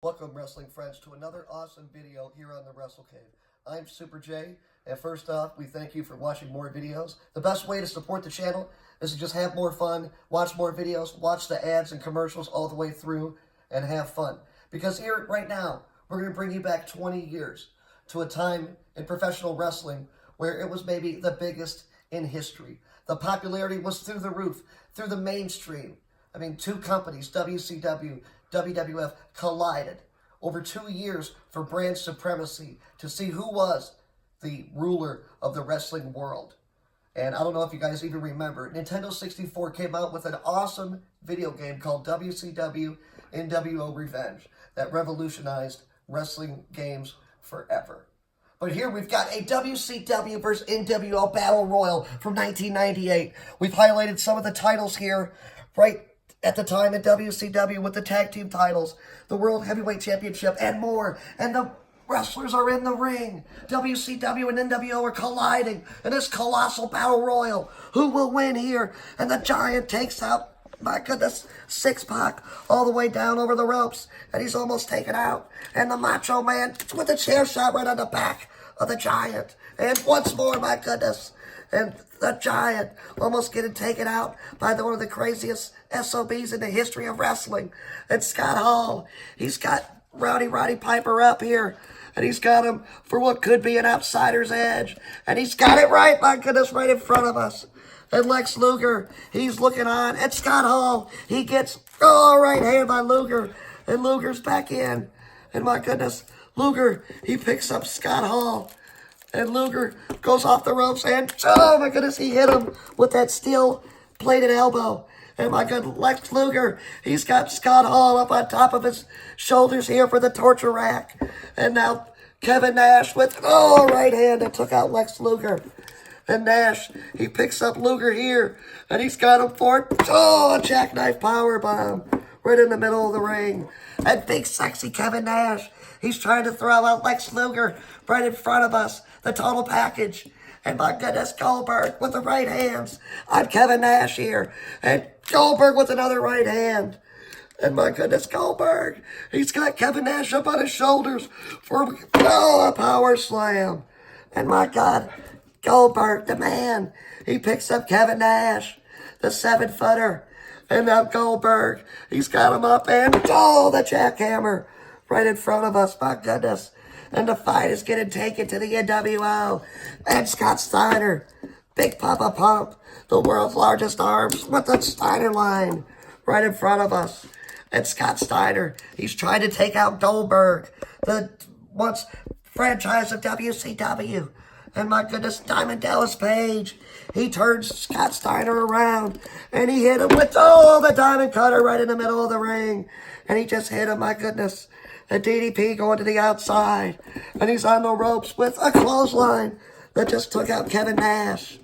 Welcome, wrestling friends, to another awesome video here on the Wrestlekave. I'm Super J, and first off, we thank you for watching more videos. The best way to support the channel is to just have more fun, watch more videos, watch the ads and commercials all the way through, and have fun. Because here, right now, we're going to bring you back 20 years to a time in professional wrestling where it was maybe the biggest in history. The popularity was through the roof, through the mainstream. I mean, two companies, WCW, WWF, collided over 2 years for brand supremacy to see who was the ruler of the wrestling world. And I don't know if you guys even remember, Nintendo 64 came out with an awesome video game called WCW NWO Revenge that revolutionized wrestling games forever. But here we've got a WCW versus NWO Battle Royal from 1998. We've highlighted some of the titles here, right at the time in WCW with the tag team titles, the World Heavyweight Championship, and more. And the wrestlers are in the ring. WCW and NWO are colliding in this colossal battle royal. Who will win here? And the Giant takes out, my goodness, Six-Pack all the way down over the ropes. And he's almost taken out. And the Macho Man with a chair shot right on the back of the Giant. And once more, my goodness. And the Giant almost getting taken out by one of the craziest SOBs in the history of wrestling. And Scott Hall, he's got Roddy Piper up here. And he's got him for what could be an outsider's edge. And he's got it right, my goodness, right in front of us. And Lex Luger, he's looking on. And Scott Hall, he gets, right hand by Luger. And Luger's back in. And my goodness, Luger, he picks up Scott Hall. And Luger goes off the ropes, and oh my goodness, he hit him with that steel-plated elbow. And my good Lex Luger, he's got Scott Hall up on top of his shoulders here for the torture rack. And now Kevin Nash with, right hand that took out Lex Luger. And Nash, he picks up Luger here, and he's got him for, a jackknife powerbomb right in the middle of the ring. And big sexy Kevin Nash, he's trying to throw out Lex Luger right in front of us. The total package. And my goodness, Goldberg with the right hands on Kevin Nash here. And Goldberg with another right hand. And my goodness, Goldberg, he's got Kevin Nash up on his shoulders for a power slam. And my God, Goldberg, the man, he picks up Kevin Nash, the 7-footer. And now Goldberg, he's got him up and, the jackhammer right in front of us, my goodness. And the fight is getting taken to the NWO. And Scott Steiner, Big Papa Pump, the world's largest arms with the Steiner line right in front of us. And Scott Steiner, he's trying to take out Goldberg, the once franchise of WCW. And my goodness, Diamond Dallas Page, he turns Scott Steiner around. And he hit him with, the diamond cutter right in the middle of the ring. And he just hit him, my goodness. And DDP going to the outside. And he's on the ropes with a clothesline that just took out Kevin Nash.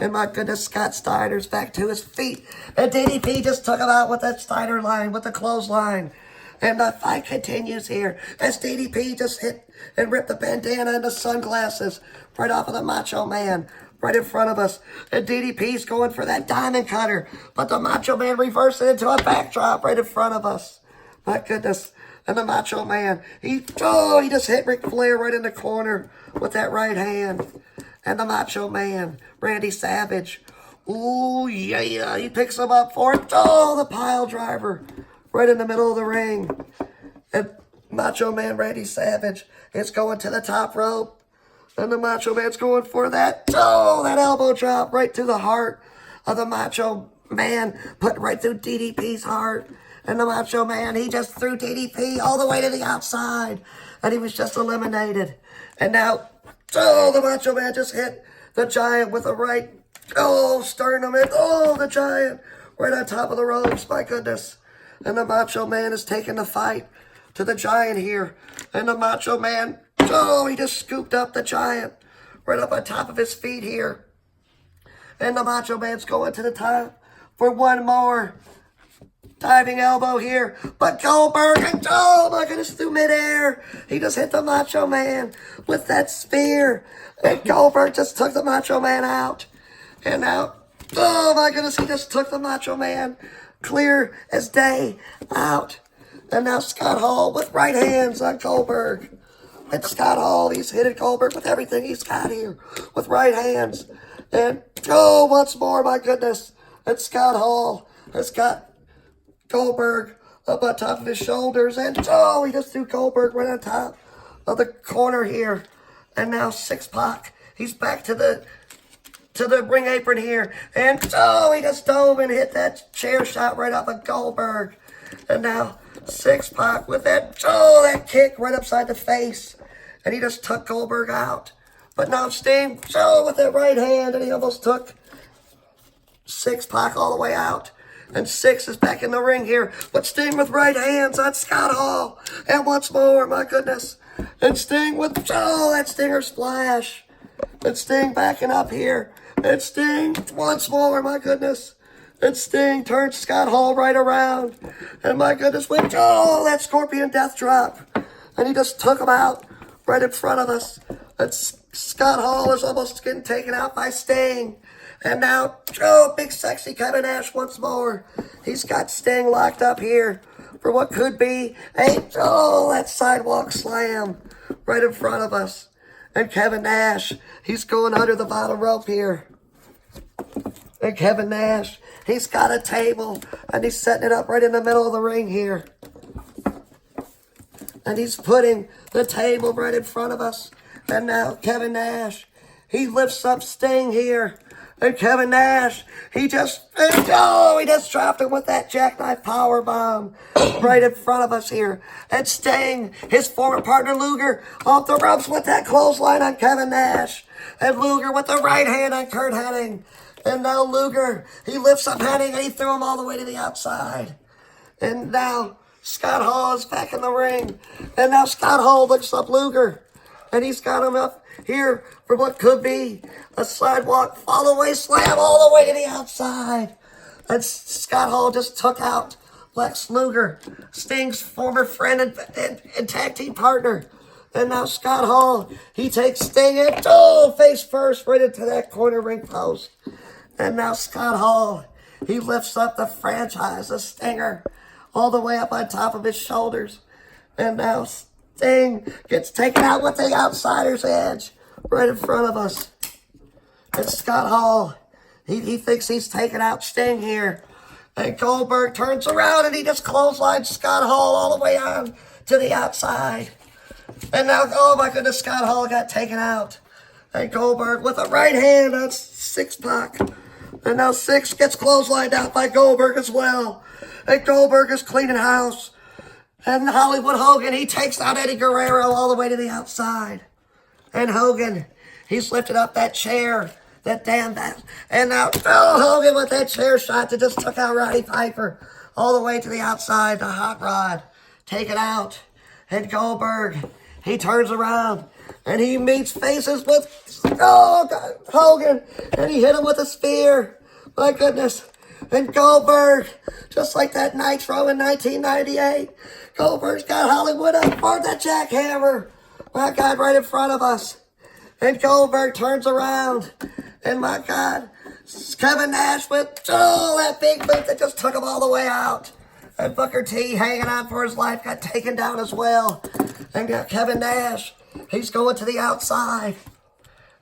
And my goodness, Scott Steiner's back to his feet. And DDP just took him out with that Steiner line, with the clothesline. And the fight continues here as DDP just hit and ripped the bandana and the sunglasses right off of the Macho Man right in front of us. And DDP's going for that diamond cutter. But the Macho Man reversed it into a backdrop right in front of us. My goodness. And the Macho Man, he just hit Ric Flair right in the corner with that right hand. And the Macho Man, Randy Savage, he picks him up for it. The pile driver right in the middle of the ring. And Macho Man, Randy Savage, is going to the top rope. And the Macho Man's going for that, that elbow drop right to the heart of the Macho Man, put right through DDP's heart. And the Macho Man, he just threw DDP all the way to the outside. And he was just eliminated. And now, the Macho Man just hit the Giant with a right, sternum. And, the Giant right on top of the ropes. My goodness. And the Macho Man is taking the fight to the Giant here. And the Macho Man, he just scooped up the Giant right up on top of his feet here. And the Macho Man's going to the top for one more diving elbow here, but Goldberg, my goodness, through midair, he just hit the Macho Man with that spear, and Goldberg just took the Macho Man out, and now, my goodness, he just took the Macho Man clear as day out. And now Scott Hall with right hands on Goldberg. And Scott Hall, he's hitting Goldberg with everything he's got here. With right hands. And, oh, once more, my goodness. And Scott Hall has got Goldberg up on top of his shoulders. And, oh, he just threw Goldberg right on top of the corner here. And now Six-Pac, he's back to the ring apron here. And, oh, he just dove and hit that chair shot right off of Goldberg. And now Six-Pac with that, oh, that kick right upside the face. And he just took Goldberg out. But now Sting, oh, with that right hand, and he almost took Six-Pac all the way out. And Six is back in the ring here. But Sting with right hands on Scott Hall. And once more, my goodness. And Sting with, oh, that Stinger splash. And Sting backing up here. And Sting once more, my goodness. And Sting turns Scott Hall right around. And my goodness, with, oh, that Scorpion Death Drop. And he just took him out right in front of us. And Scott Hall is almost getting taken out by Sting. And now, oh, big sexy Kevin Nash once more. He's got Sting locked up here for what could be that sidewalk slam right in front of us. And Kevin Nash, he's going under the bottom rope here. And Kevin Nash, he's got a table, and he's setting it up right in the middle of the ring here. And he's putting the table right in front of us. And now Kevin Nash, he lifts up Sting here. And Kevin Nash, he just dropped him with that jackknife powerbomb right in front of us here. And Sting, his former partner Luger, off the ropes with that clothesline on Kevin Nash. And Luger with the right hand on Kurt Hennig. And now Luger, he lifts up Hennig and he threw him all the way to the outside. And now Scott Hall is back in the ring. And now Scott Hall lifts up Luger. And he's got him up here for what could be a sidewalk fall-away slam all the way to the outside. And Scott Hall just took out Lex Luger, Sting's former friend and tag team partner. And now Scott Hall, he takes Sting and, face first right into that corner ring post. And now Scott Hall, he lifts up the franchise, the Stinger, all the way up on top of his shoulders. And now Sting gets taken out with the outsider's edge right in front of us. And Scott Hall, he thinks he's taking out Sting here. And Goldberg turns around and he just clotheslines Scott Hall all the way on to the outside. And now, oh my goodness, Scott Hall got taken out. And Goldberg with a right hand on Six-Pac. And now Six gets clotheslined out by Goldberg as well. And Goldberg is cleaning house. And Hollywood Hogan, he takes out Eddie Guerrero all the way to the outside. And Hogan, he's lifted up that chair, that damn bat. And now Hogan with that chair shot that just took out Roddy Piper all the way to the outside, the hot rod. Take it out. And Goldberg, he turns around and he meets faces with Hogan. And he hit him with a spear. My goodness. And Goldberg, just like that Nitro in 1998, Goldberg's got Hollywood up for the jackhammer. My God, right in front of us. And Goldberg turns around. And my God, Kevin Nash with, that big boot that just took him all the way out. And Booker T, hanging on for his life, got taken down as well. And Kevin Nash, he's going to the outside.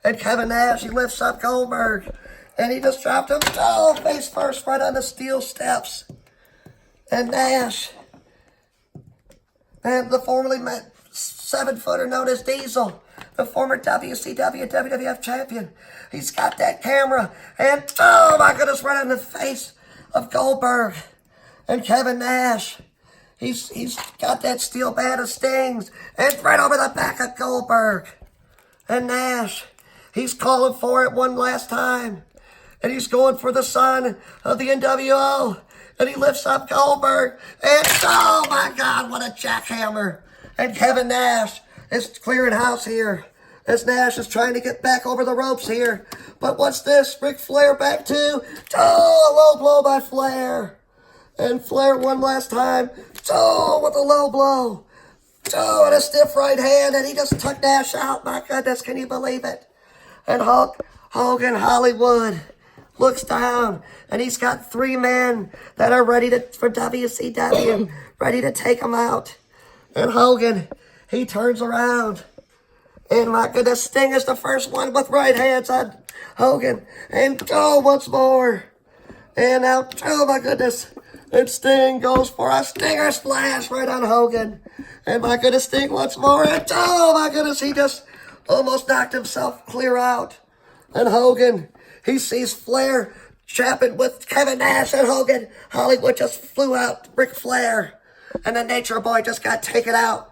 And Kevin Nash, he lifts up Goldberg. And he just dropped him, face first right on the steel steps. And Nash, and the formerly 7-footer known as Diesel, the former WCW WWF champion, he's got that camera. And, oh my goodness, right on the face of Goldberg. And Kevin Nash, he's got that steel band of Stings. And right over the back of Goldberg. And Nash, he's calling for it one last time. And he's going for the son of the NWO. And he lifts up Goldberg. And, oh my God, what a jackhammer. And Kevin Nash is clearing house here. As Nash is trying to get back over the ropes here. But what's this? Ric Flair back to, a low blow by Flair. And Flair one last time. With a low blow. And a stiff right hand. And he just took Nash out. My goodness, can you believe it? And Hogan Hollywood, looks down, and he's got 3 men that are ready for WCW, ready to take him out. And Hogan, he turns around. And my goodness, Sting is the first one with right hands on Hogan. And once more. And now, oh my goodness. And Sting goes for a stinger splash right on Hogan. And my goodness, Sting once more. And oh my goodness, he just almost knocked himself clear out. And Hogan, he sees Flair chapping with Kevin Nash and Hogan. Hollywood just flew out Ric Flair. And the Nature Boy just got taken out.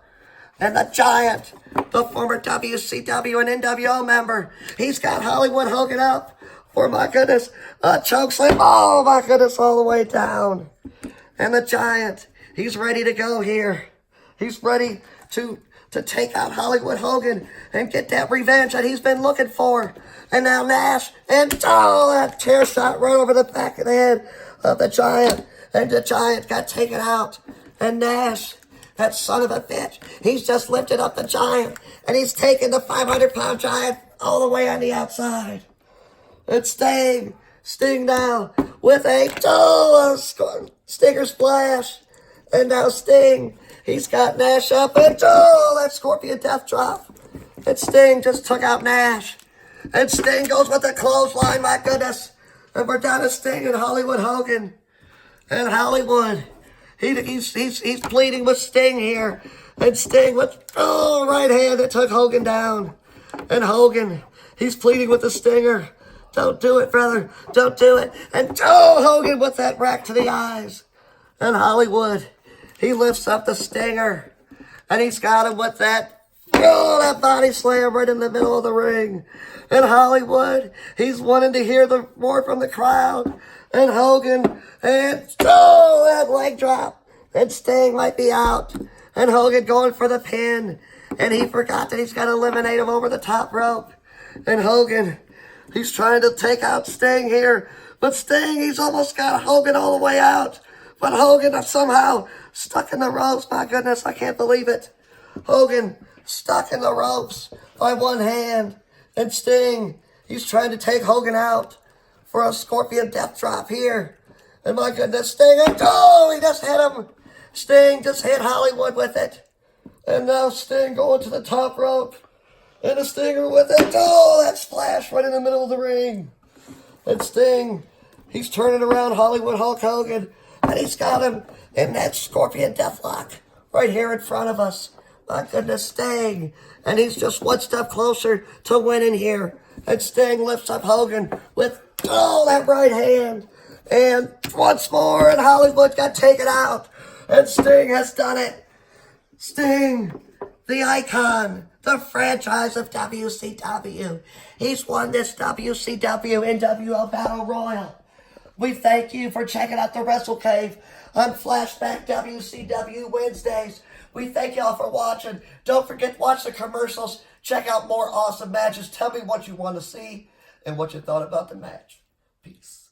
And the Giant, the former WCW and NWO member, he's got Hollywood Hogan up for, my goodness, a chokeslam. Oh, my goodness, all the way down. And the Giant, he's ready to go here. He's ready to take out Hollywood Hogan and get that revenge that he's been looking for. And now Nash, and that chair shot right over the back of the head of the Giant. And the Giant got taken out. And Nash, that son of a bitch, he's just lifted up the Giant, and he's taken the 500-pound Giant all the way on the outside. And Sting now with a stinger splash. And now Sting, he's got Nash up, and that Scorpion Death Drop. And Sting just took out Nash. And Sting goes with the clothesline, my goodness. And we're down to Sting and Hollywood Hogan. And Hollywood, he's pleading with Sting here. And Sting with, right hand that took Hogan down. And Hogan, he's pleading with the Stinger. Don't do it, brother. Don't do it. And Hogan with that rack to the eyes. And Hollywood, he lifts up the Stinger. And he's got him with that body slam right in the middle of the ring. And Hollywood, he's wanting to hear more from the crowd. And Hogan, and that leg drop. And Sting might be out. And Hogan going for the pin. And he forgot that he's got to eliminate him over the top rope. And Hogan, he's trying to take out Sting here. But Sting, he's almost got Hogan all the way out. But Hogan is somehow stuck in the ropes. My goodness, I can't believe it. Hogan stuck in the ropes by one hand. And Sting, he's trying to take Hogan out for a Scorpion Death Drop here. And my goodness, Sting, he just hit him. Sting just hit Hollywood with it. And now Sting going to the top rope. And the Stinger with it. That splash right in the middle of the ring. And Sting, he's turning around Hollywood Hulk Hogan. And he's got him in that Scorpion Deathlock right here in front of us. My goodness, Sting. And he's just one step closer to winning here. And Sting lifts up Hogan with, that right hand. And once more, and Hollywood got taken out. And Sting has done it. Sting, the icon, the franchise of WCW. He's won this WCW NWO Battle Royal. We thank you for checking out the Wrestlekave on Flashback WCW Wednesdays. We thank y'all for watching. Don't forget to watch the commercials. Check out more awesome matches. Tell me what you want to see and what you thought about the match. Peace.